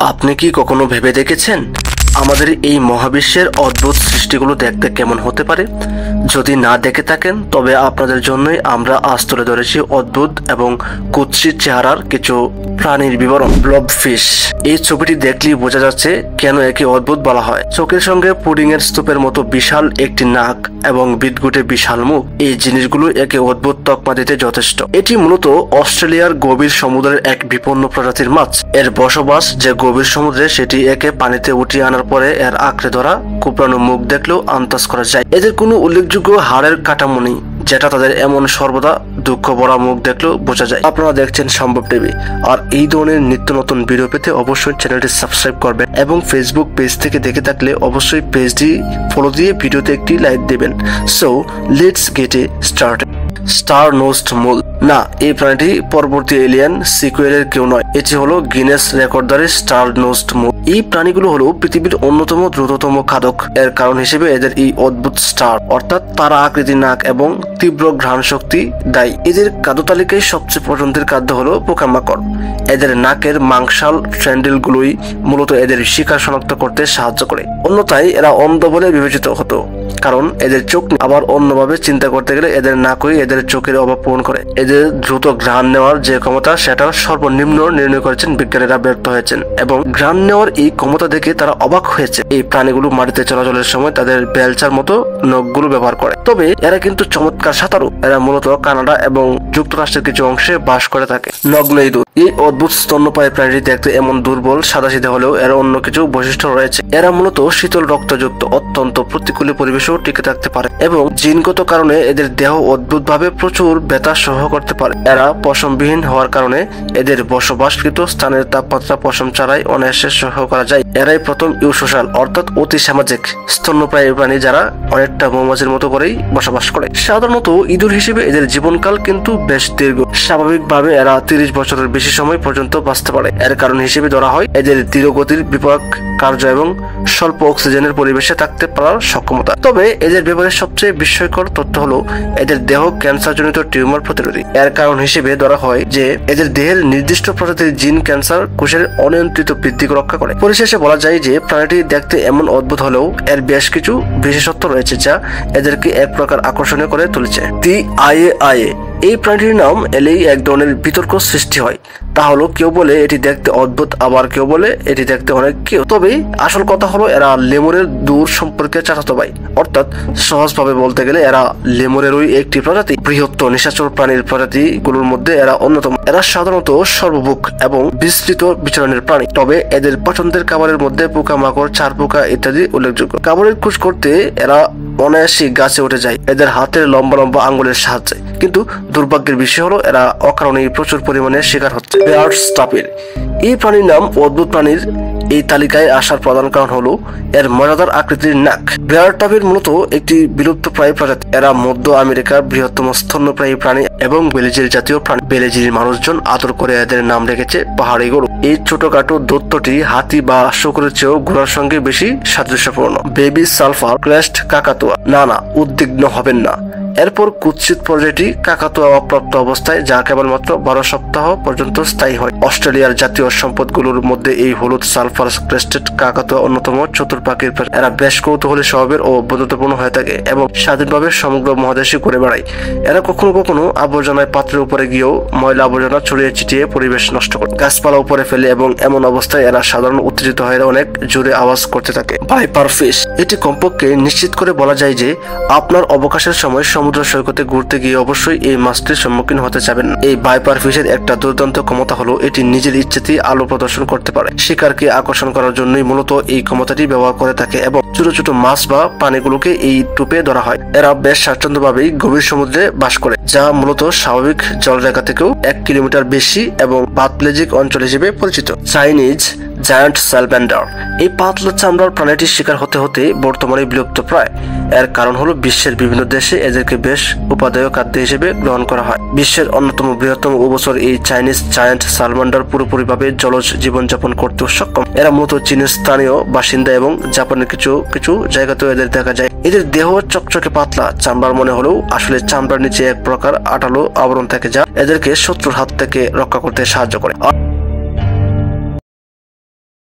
আপনি কি কখনো ভেবে দেখেছেন আমাদের এই মহাবিশ্বের অদ্ভুত সৃষ্টিগুলো দেখতে কেমন হতে পারে? যদি না দেখে থাকেন তবে আপনাদের জন্যই আমরা আজ তুলে ধরেছি অদ্ভুত এবং কুৎসিত চেহারার কিছু প্রাণীর বিবরণ। ব্লবফিশ। এই ছবিটি দেখলেই বোঝা যাচ্ছে কেন একে অদ্ভুত বলা হয়। চোখের সঙ্গে পুডিং এর স্তূপের মতো বিশাল একটি নাক এবং বিদঘুটে বিশাল মুখ, এই জিনিসগুলো একে অদ্ভুত তকমা দিতে যথেষ্ট। এটি মূলত অস্ট্রেলিয়ার গভীর সমুদ্রের এক বিপন্ন প্রজাতির মাছ। এর বসবাস যে গভীর সমুদ্রে, সেটি একে পানিতে উঠিয়ে আনার পরে এর আঁকড়ে ধরা কুপড়ানো মুখ দেখলেও আন্দাজ করা যায়। এদের কোনো উল্লেখযোগ্য হাড়ের কাঠামো নেই, যেটা তাদের এমন সর্বদা দুঃখ ভরা মুখ দেখলেও বোঝা যায়। আপনারা দেখছেন সম্ভব টিভি, আর এই ধরনের নিত্য নতুন ভিডিও পেতে অবশ্যই চ্যানেলটি সাবস্ক্রাইব করবেন এবং ফেসবুক পেজ থেকে দেখে থাকলে অবশ্যই পেজটি ফলো দিয়ে ভিডিওতে একটি লাইক দেবেন। So let's get a started. Star nosed mole. না, এই প্রাণীটি পরবর্তী এলিয়ান সিকুয়েলের কেউ নয়। এটি হলো গিনেস রেকর্ডধারী স্টার নোজড মুল। এই প্রাণীগুলো হলো পৃথিবীর অন্যতম দ্রুততম খাদক। এর কারণ হিসেবে এদের এই অদ্ভুত স্টার অর্থাৎ তারা আকৃতির নাক এবং তীব্র ঘ্রাণ শক্তি দায়ী। এদের খাদ্য তালিকায় সবচেয়ে পছন্দের খাদ্য হলো পোকামাকড়। এদের নাকের মাংসাল ট্রেন্ডেলগুলোই মূলত এদের শিকার শনাক্ত করতে সাহায্য করে। অন্যথায় এরা অন্ধ বলে বিবেচিত হতো, কারণ এদের চোখ নেই। আবার অন্যভাবে চিন্তা করতে গেলে এদের নাকই এদের চোখের অভাব পূরণ করে। এদের দ্রুত ঘ্রাণ নেওয়ার যে ক্ষমতা, সেটার সর্বনিম্ন নির্ণয় করেছেন বিজ্ঞানীরা, ব্যর্থ হয়েছেন এবং ঘ্রাণ নেওয়ার এই ক্ষমতা দেখে তারা অবাক হয়েছে। এই প্রাণীগুলো মাটিতে চলাচলের সময় তাদের বেলচার মতো নখগুলো ব্যবহার করে। তবে এরা কিন্তু চমৎকার সাঁতারু। এরা মূলত কানাডা এবং যুক্তরাষ্ট্রের কিছু অংশে বাস করে থাকে। নগ্ন ইঁদুর। এই অদ্ভুত স্তন্যপায়ী প্রাণীটি দেখতে এমন দুর্বল সাদাসিধে হলেও এর অন্য কিছু বৈশিষ্ট্য রয়েছে। এরা মূলত শীতল রক্তযুক্ত, অত্যন্ত প্রতিকূল পরিবেশেও টিকে থাকতে পারে এবং জিনগত কারণে এদের দেহ অদ্ভুতভাবে প্রচুর ব্যথা সহ করতে পারে। এরা পশমবিহীন হওয়ার কারণে এদের বসবাসকৃত স্থানের তাপমাত্রা পশম ছাড়াই অনায়াসে সহ করা যায়। এরাই প্রথম ইউসোশাল অর্থাৎ অতি সামাজিক স্তন্যপায়ী প্রাণী, যারা অনেকটা মৌমাছির মতো করেই বসবাস করে। সাধারণত ইঁদুর হিসেবে এদের জীবনকাল কিন্তু বেশ দীর্ঘ। স্বাভাবিকভাবে এরা 30 বছরের বেশি সময় পর্যন্ত বাঁচতে পারে। এর কারণ হিসেবে ধরা হয় এদের ধীরগতির বিপাক কার্য এবং স্বল্প অক্সিজেনের পরিবেশে থাকতে পারার সক্ষমতা। তবে এদের ব্যাপারে সবচেয়ে বিস্ময়কর তথ্য হলো এদের দেহ ক্যান্সারজনিত টিউমার প্রতিরোধী। এর কারণ হিসেবে ধরা হয় যে এদের দেহের নির্দিষ্ট প্রজাতির জিন ক্যান্সার কোষের অনিয়ন্ত্রিত বৃদ্ধিকে রক্ষা করে। পরিশেষে বলা যায় যে প্রাণীটি দেখতে এমন অদ্ভুত হলেও এর বেশ কিছু বিশেষত্ব রয়েছে যা এদেরকে এক প্রকার আকর্ষণীয় করে তুলেছে। দি আইএ। এই প্রাণীটির নাম এলেই এক ধরনের বিতর্ক সৃষ্টি হয়। তা হলো কেউ বলে এটি দেখতে অদ্ভুত, আবার কেউ বলে এটি দেখতে অনেক কেউ। তবে আসল কথা হলো এরা লেমুরের দূর সম্পর্কে চাচাতো ভাই। অর্থাৎ সহজভাবে বলতে গেলে এরা লেমুরেরই একটি প্রজাতি। বৃহত্তর নিশাচর প্রাণীর প্রজাতিগুলোর মধ্যে এরা অন্যতম। এরা সাধারণত সর্বভুক এবং বিস্তৃত বিচরণের প্রাণী। তবে এদের পছন্দের খাবারের মধ্যে পোকামাকড়, চার পোকা ইত্যাদি উল্লেখযোগ্য। খাবারের খোঁজ করতে এরা অনায়াসে গাছে উঠে যায় এদের হাতের লম্বা লম্বা আঙ্গুলের সাহায্যে। কিন্তু দুর্ভাগ্যের বিষয় হলো এরা অকারণেই প্রচুর পরিমাণে শিকার হচ্ছে। বেয়ার্স টাপির। এই প্রাণীর নাম অদ্ভুত প্রাণীর এই তালিকায় আসার প্রধান কারণ হলো এর মজাদার আকৃতির নাক। বেয়ার টাপির মূলত একটি বিলুপ্তপ্রায় প্রজাতি। এরা মধ্য আমেরিকার বৃহত্তম স্তন্যপ্রায়ী প্রাণী এবং বেলিজির জাতীয় প্রাণী। বেলিজির মানুষজন আদর করে এদের নাম রেখেছে পাহাড়ি গরু। এই ছোটখাটো দৈত্যটি হাতি বা শুকরের চেয়েও ঘোড়ার সঙ্গে বেশি সাদৃশ্যপূর্ণ। বেবি সালফার ক্রেস্ট কাকাতুয়া। না, উদ্বিগ্ন হবেন না। এরপর কুৎসিত পর্যায়টি কাকাতুয়া অপ্রাপ্ত অবস্থায়, যা কেবলমাত্র 12 সপ্তাহ পর্যন্ত স্থায়ী হয়। অস্ট্রেলিয়ার জাতীয় সম্পদগুলোর মধ্যে এই হলুদ সালফার ক্রেস্টেড কাকাতুয়া অন্যতম চতুর পাখির। এরা বেশ কৌতূহলী স্বভাবের ও বন্ধুত্বপূর্ণ হয়ে থাকে এবং স্বাধীনভাবে সমগ্র মহাদেশে ঘুরে বেড়ায়। এরা কখনো কখনো আবর্জনায় পাত্রের উপরে গিয়েও ময়লা আবর্জনা ছড়িয়ে ছিটিয়ে পরিবেশ নষ্ট করে, গাছপালা উপরে ফেলে এবং এমন অবস্থায় এরা সাধারণ উত্তেজিত হয়ে অনেক জোরে আওয়াজ করতে থাকে। Viper fish. এটি কমপক্ষে নিশ্চিত করে বলা যায় যে আপনার অবকাশের সময় সমুদ্র সৈকতে ঘুরতে গিয়ে অবশ্যই এই মাছটির সম্মুখীন হতে যাবেন। এই ভাইপার ফিশের একটা দুর্দান্ত ক্ষমতা হলো এটি নিজের ইচ্ছেতেই আলো প্রদর্শন করতে পারে। শিকারকে আকর্ষণ করার জন্যই মূলত এই ক্ষমতাটি ব্যবহার করে থাকে এবং ছোট ছোট মাছ বা প্রাণীগুলোকে এই টোপে ধরা হয়। এরা বেশ স্বাচ্ছন্দ্যভাবেই গভীর সমুদ্রে বাস করে, যা মূলত স্বাভাবিক জলরেখা থেকেও 1 কিলোমিটার বেশি এবং প্যাথোলজিক অঞ্চল হিসেবে পরিচিত। Chinese giant salamander. এই পাতলা চামড়ার প্রাণীটির শিকার হতে হতে বর্তমানে বিলুপ্ত প্রায়। এর কারণ হলো বিশ্বের বিভিন্ন দেশে এদেরকে বেশ উপাদেয় খাদ্য হিসেবে গ্রহণ করা হয়। বিশ্বের অন্যতম বৃহত্তম উভচর এই চাইনিজ জায়ান্ট স্যালমান্ডার পুরোপুরিভাবে জলজ জীবনযাপন করতে সক্ষম। এরা মূলত চীনের স্থানীয় বাসিন্দা এবং জাপানের কিছু কিছু জায়গাতেও এদের দেখা যায়। এদের দেহ চকচকে পাতলা, চামড়ার মনে হলেও আসলে চামড়ার নিচে এক প্রকার আঠালো আবরণ থাকে, যা এদেরকে শত্রুর হাত থেকে রক্ষা করতে সাহায্য করে।